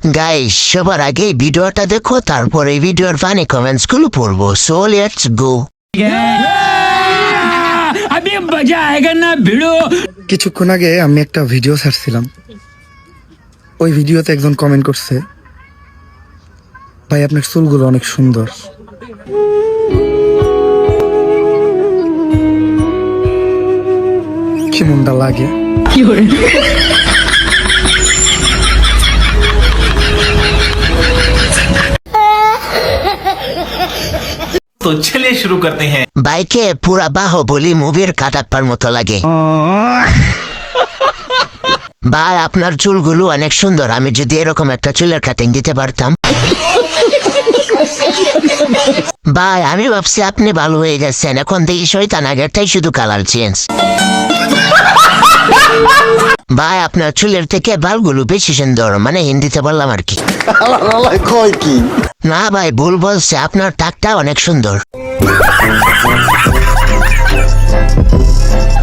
Guys সবার আগে ভিডিওটা দেখো, তারপরে ভিডিওর ফানি কমেন্টস গুলো পড়বো। So let's go. अभी मजा आएगा ना भिड़ो। কিছুক্ষণ আগে আমি একটা ভিডিও ছাড়ছিলাম। ওই ভিডিওতে একজন কমেন্ট করছে, ভাই আপনার চুলগুলো অনেক সুন্দর। কেমনটা লাগে? तो चलिए शुरू करते हैं। বাইকে পুরা বাহুবলী মুভির কাটাপ্পার মতো লাগে। ভাই আপনার চুলগুলো অনেক সুন্দর, আমি যদি এরকম একটা চুলের কাটিং দিতে পারতাম। ভাই আমি ভাবছি আপনি ভালো হয়ে গেছেন, এখন দেখি শয়তান আগেরটাই শুধু কালার চেঞ্জ। ভাই আপনার চুলের থেকে বালগুলো বেশি সুন্দর, মানে হিন্দিতে বললাম আর কি। না ভাই ভুল বলছে, আপনার টাকটা অনেক সুন্দর।